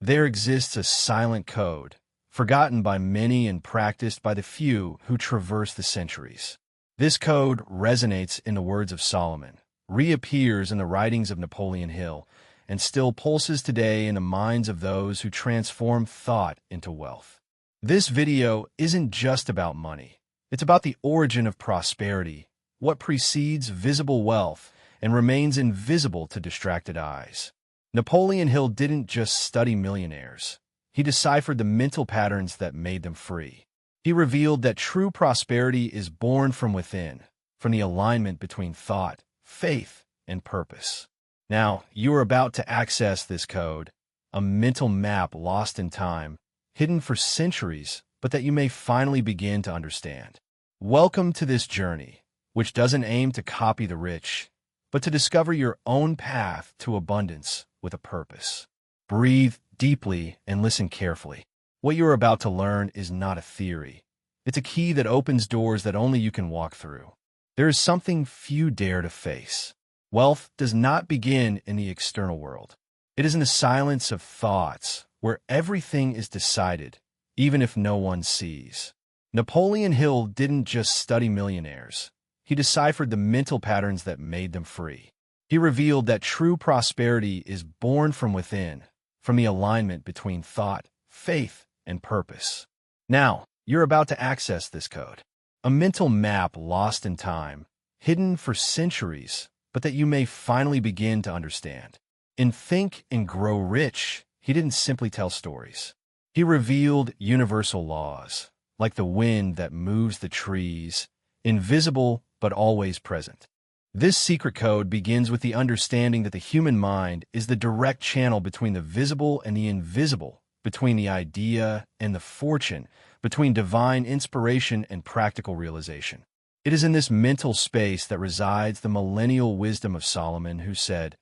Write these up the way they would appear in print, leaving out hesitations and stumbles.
There exists a silent code, forgotten by many and practiced by the few who traverse the centuries. This code resonates in the words of Solomon, reappears in the writings of Napoleon Hill, and still pulses today in the minds of those who transform thought into wealth. This video isn't just about money. It's about the origin of prosperity, what precedes visible wealth and remains invisible to distracted eyes. Napoleon Hill didn't just study millionaires. He deciphered the mental patterns that made them free. He revealed that true prosperity is born from within, from the alignment between thought, faith, and purpose. Now, you are about to access this code, a mental map lost in time, hidden for centuries, but that you may finally begin to understand. Welcome to this journey, which doesn't aim to copy the rich, but to discover your own path to abundance with a purpose. Breathe deeply and listen carefully. What you are about to learn is not a theory. It's a key that opens doors that only you can walk through. There is something few dare to face. Wealth does not begin in the external world. It is in the silence of thoughts, where everything is decided, even if no one sees. Napoleon Hill didn't just study millionaires. He deciphered the mental patterns that made them free. He revealed that true prosperity is born from within, from the alignment between thought, faith, and purpose. Now, you're about to access this code, a mental map lost in time, hidden for centuries, but that you may finally begin to understand. In Think and Grow Rich, he didn't simply tell stories. He revealed universal laws, like the wind that moves the trees, invisible but always present. This secret code begins with the understanding that the human mind is the direct channel between the visible and the invisible, between the idea and the fortune, between divine inspiration and practical realization. It is in this mental space that resides the millennial wisdom of Solomon, who said,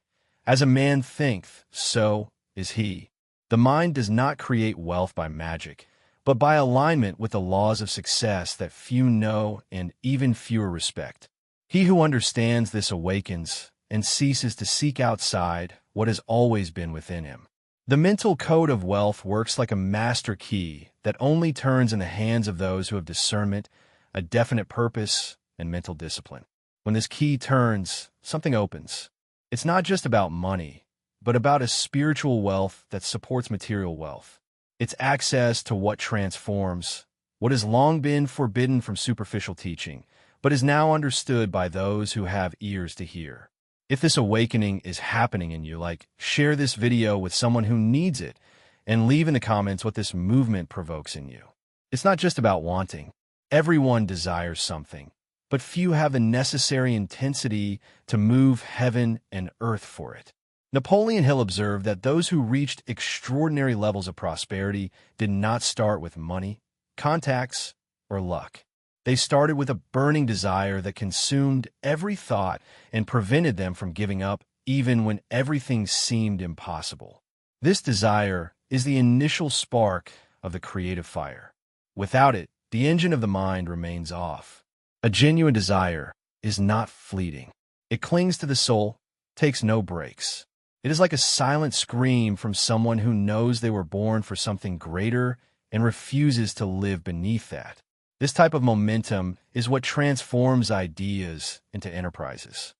"As a man thinketh, so is he." The mind does not create wealth by magic, but by alignment with the laws of success that few know and even fewer respect. He who understands this awakens and ceases to seek outside what has always been within him. The mental code of wealth works like a master key that only turns in the hands of those who have discernment, a definite purpose, and mental discipline. When this key turns, something opens. It's not just about money, but about a spiritual wealth that supports material wealth. It's access to what transforms, what has long been forbidden from superficial teaching, but is now understood by those who have ears to hear. If this awakening is happening in you, share this video with someone who needs it, and leave in the comments what this movement provokes in you. It's not just about wanting. Everyone desires something, but few have the necessary intensity to move heaven and earth for it. Napoleon Hill observed that those who reached extraordinary levels of prosperity did not start with money, contacts, or luck. They started with a burning desire that consumed every thought and prevented them from giving up even when everything seemed impossible. This desire is the initial spark of the creative fire. Without it, the engine of the mind remains off. A genuine desire is not fleeting. It clings to the soul, takes no breaks. It is like a silent scream from someone who knows they were born for something greater and refuses to live beneath that. This type of momentum is what transforms ideas into enterprises.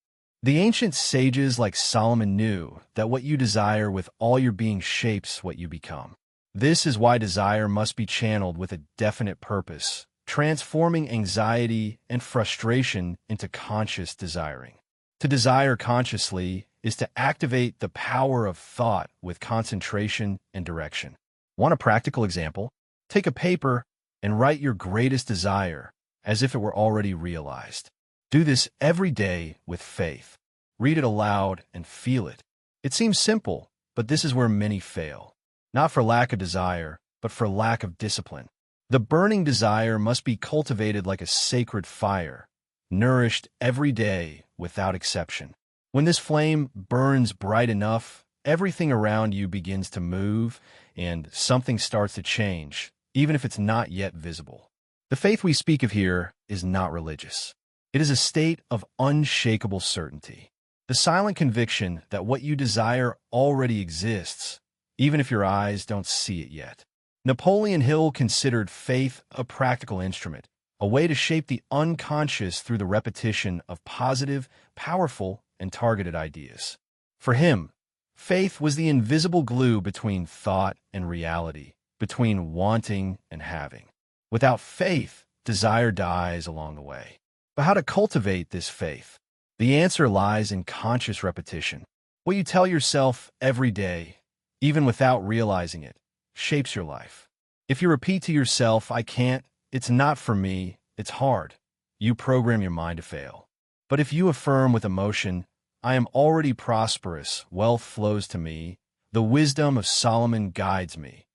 The ancient sages like Solomon knew that what you desire with all your being shapes what you become. This is why desire must be channeled with a definite purpose, transforming anxiety and frustration into conscious desiring. To desire consciously is to activate the power of thought with concentration and direction. Want a practical example? Take a paper and write your greatest desire as if it were already realized. Do this every day with faith. Read it aloud and feel it. It seems simple, but this is where many fail. Not for lack of desire, but for lack of discipline. The burning desire must be cultivated like a sacred fire, nourished every day without exception. When this flame burns bright enough, everything around you begins to move and something starts to change, even if it's not yet visible. The faith we speak of here is not religious. It is a state of unshakable certainty. The silent conviction that what you desire already exists, even if your eyes don't see it yet. Napoleon Hill considered faith a practical instrument, a way to shape the unconscious through the repetition of positive, powerful, and targeted ideas. For him, faith was the invisible glue between thought and reality, between wanting and having. Without faith, desire dies along the way. But how to cultivate this faith? The answer lies in conscious repetition. What you tell yourself every day, even without realizing it, shapes your life. If you repeat to yourself, "I can't, it's not for me, it's hard," you program your mind to fail. But if you affirm with emotion, "I am already prosperous, wealth flows to me, the wisdom of Solomon guides me,"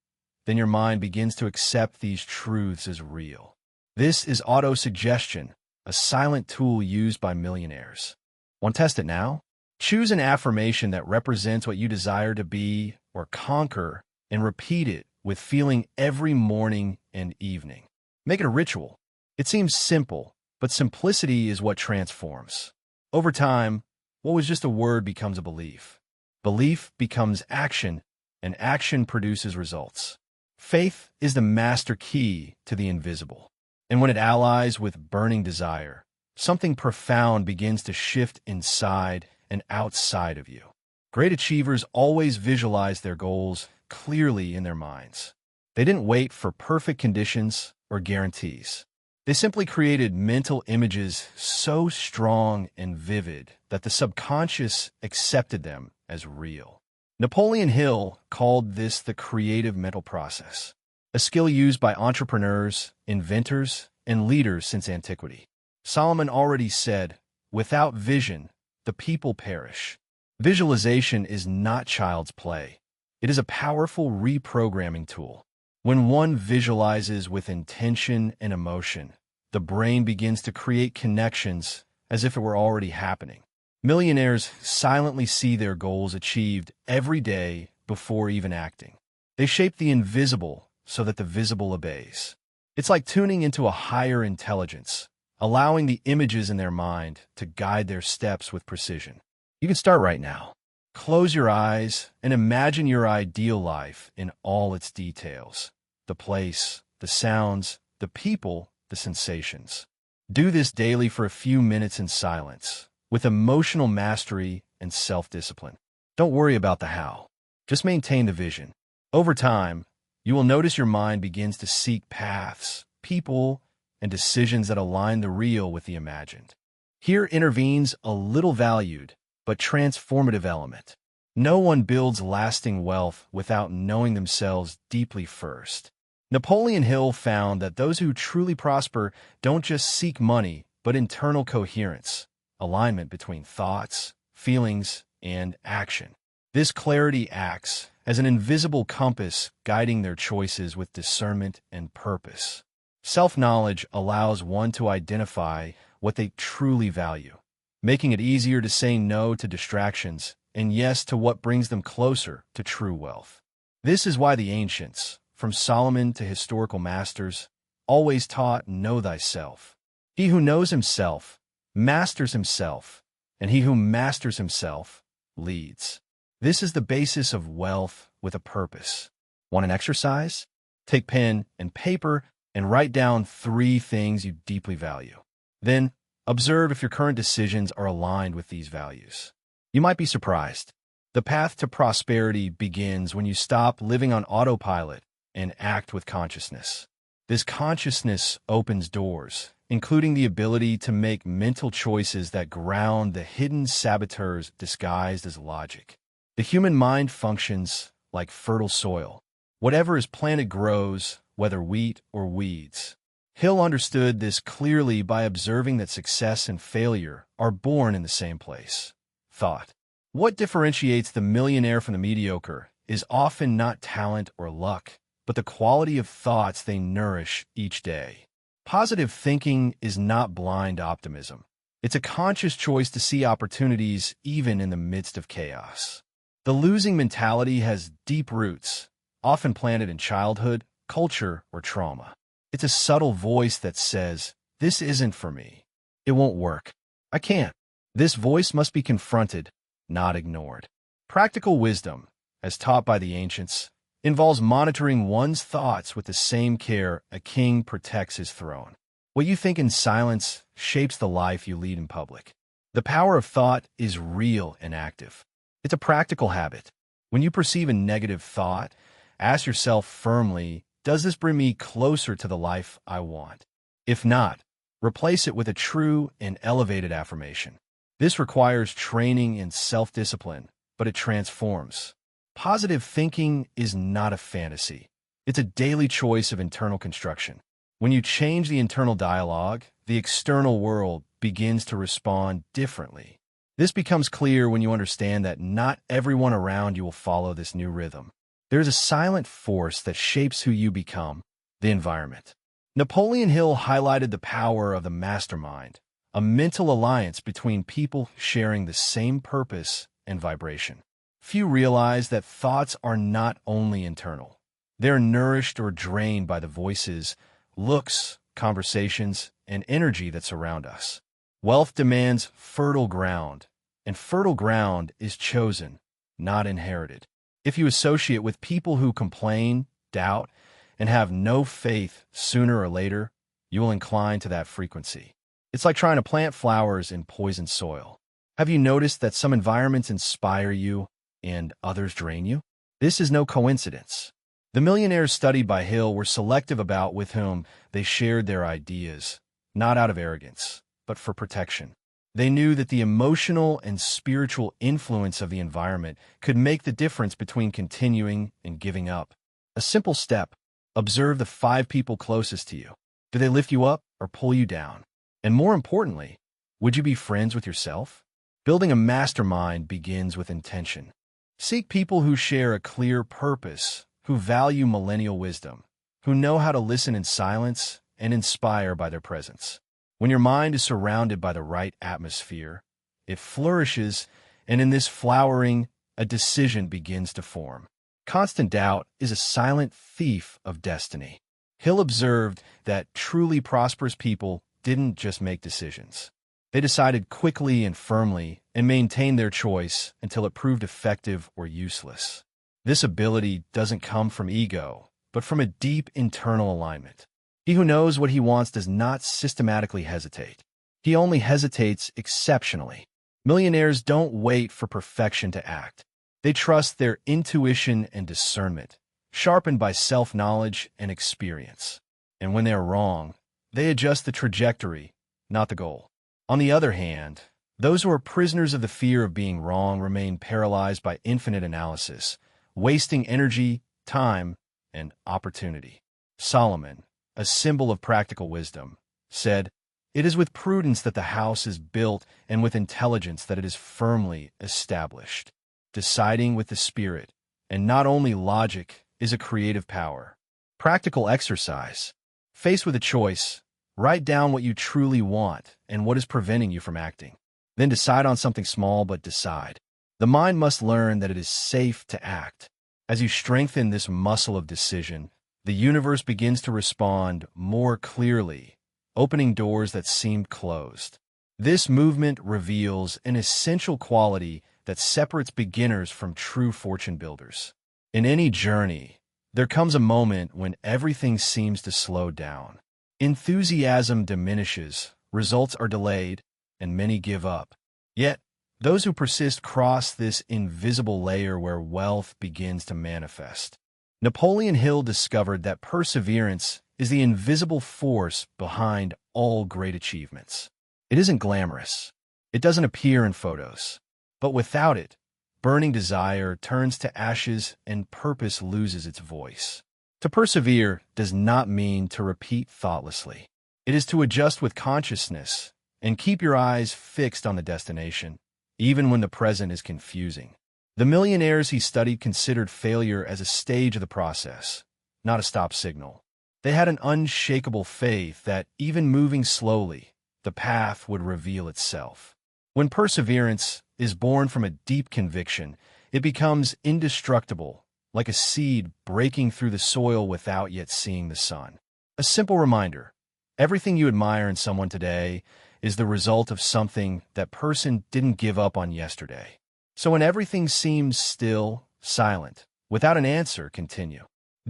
then your mind begins to accept these truths as real. This is autosuggestion, a silent tool used by millionaires. Want to test it now? Choose an affirmation that represents what you desire to be or conquer and repeat it with feeling every morning and evening. Make it a ritual. It seems simple, but simplicity is what transforms. Over time, what was just a word becomes a belief. Belief becomes action, and action produces results. Faith is the master key to the invisible. And when it allies with burning desire, something profound begins to shift inside and outside of you. Great achievers always visualize their goals clearly in their minds. They didn't wait for perfect conditions or guarantees. They simply created mental images so strong and vivid that the subconscious accepted them as real. Napoleon Hill called this the creative mental process, a skill used by entrepreneurs, inventors, and leaders since antiquity. Solomon already said, "Without vision, the people perish." Visualization is not child's play. It is a powerful reprogramming tool. When one visualizes with intention and emotion, the brain begins to create connections as if it were already happening. Millionaires silently see their goals achieved every day before even acting. They shape the invisible so that the visible obeys. It's like tuning into a higher intelligence, allowing the images in their mind to guide their steps with precision. You can start right now. Close your eyes and imagine your ideal life in all its details. The place, the sounds, the people, the sensations. Do this daily for a few minutes in silence, with emotional mastery and self-discipline. Don't worry about the how. Just maintain the vision. Over time, you will notice your mind begins to seek paths, people, and decisions that align the real with the imagined. Here intervenes a little valued, but transformative element. No one builds lasting wealth without knowing themselves deeply first. Napoleon Hill found that those who truly prosper don't just seek money, but internal coherence, alignment between thoughts, feelings, and action. This clarity acts as an invisible compass guiding their choices with discernment and purpose. Self-knowledge allows one to identify what they truly value, making it easier to say no to distractions and yes to what brings them closer to true wealth. This is why the ancients, from Solomon to historical masters, always taught know thyself. He who knows himself masters himself, and he who masters himself leads. This is the basis of wealth with a purpose. Want an exercise? Take pen and paper and write down 3 things you deeply value. Then, observe if your current decisions are aligned with these values. You might be surprised. The path to prosperity begins when you stop living on autopilot and act with consciousness. This consciousness opens doors, including the ability to make mental choices that ground the hidden saboteurs disguised as logic. The human mind functions like fertile soil. Whatever is planted grows, whether wheat or weeds. Hill understood this clearly by observing that success and failure are born in the same place: thought. What differentiates the millionaire from the mediocre is often not talent or luck, but the quality of thoughts they nourish each day. Positive thinking is not blind optimism. It's a conscious choice to see opportunities even in the midst of chaos. The losing mentality has deep roots, often planted in childhood, culture, or trauma. It's a subtle voice that says, "This isn't for me. It won't work. I can't." This voice must be confronted, not ignored. Practical wisdom. as taught by the ancients, involves monitoring one's thoughts with the same care a king protects his throne. What you think in silence shapes the life you lead in public. The power of thought is real and active. It's a practical habit. When you perceive a negative thought, ask yourself firmly, does this bring me closer to the life I want? If not, replace it with a true and elevated affirmation. This requires training and self-discipline, but it transforms. Positive thinking is not a fantasy. It's a daily choice of internal construction. When you change the internal dialogue, the external world begins to respond differently. This becomes clear when you understand that not everyone around you will follow this new rhythm. There is a silent force that shapes who you become, the environment. Napoleon Hill highlighted the power of the mastermind, a mental alliance between people sharing the same purpose and vibration. Few realize that thoughts are not only internal. They're nourished or drained by the voices, looks, conversations, and energy that surround us. Wealth demands fertile ground, and fertile ground is chosen, not inherited. If you associate with people who complain, doubt, and have no faith, sooner or later, you will incline to that frequency. It's like trying to plant flowers in poisoned soil. Have you noticed that some environments inspire you and others drain you? This is no coincidence. The millionaires studied by Hill were selective about with whom they shared their ideas, not out of arrogance, but for protection. They knew that the emotional and spiritual influence of the environment could make the difference between continuing and giving up. A simple step: observe the 5 people closest to you. Do they lift you up or pull you down? And more importantly, would you be friends with yourself? Building a mastermind begins with intention. Seek people who share a clear purpose, who value millennial wisdom, who know how to listen in silence and inspire by their presence. When your mind is surrounded by the right atmosphere, it flourishes, and in this flowering, a decision begins to form. Constant doubt is a silent thief of destiny. Hill observed that truly prosperous people didn't just make decisions. They decided quickly and firmly and maintained their choice until it proved effective or useless. This ability doesn't come from ego, but from a deep internal alignment. He who knows what he wants does not systematically hesitate. He only hesitates exceptionally. Millionaires don't wait for perfection to act. They trust their intuition and discernment, sharpened by self-knowledge and experience. And when they are wrong, they adjust the trajectory, not the goal. On the other hand, those who are prisoners of the fear of being wrong remain paralyzed by infinite analysis, wasting energy, time, and opportunity. Solomon, a symbol of practical wisdom, said, "It is with prudence that the house is built and with intelligence that it is firmly established." Deciding with the spirit, and not only logic, is a creative power. Practical exercise. Faced with a choice, write down what you truly want and what is preventing you from acting. Then decide on something small, but decide. The mind must learn that it is safe to act. As you strengthen this muscle of decision, the universe begins to respond more clearly, opening doors that seemed closed. This movement reveals an essential quality that separates beginners from true fortune builders. In any journey, there comes a moment when everything seems to slow down. Enthusiasm diminishes, results are delayed, and many give up. Yet, those who persist cross this invisible layer where wealth begins to manifest. Napoleon Hill discovered that perseverance is the invisible force behind all great achievements. It isn't glamorous. It doesn't appear in photos. But without it, burning desire turns to ashes and purpose loses its voice. To persevere does not mean to repeat thoughtlessly. It is to adjust with consciousness and keep your eyes fixed on the destination, even when the present is confusing. The millionaires he studied considered failure as a stage of the process, not a stop signal. They had an unshakable faith that, even moving slowly, the path would reveal itself. When perseverance is born from a deep conviction, it becomes indestructible, like a seed breaking through the soil without yet seeing the sun. A simple reminder: everything you admire in someone today is the result of something that person didn't give up on yesterday. So when everything seems still, silent. Without an answer, continue.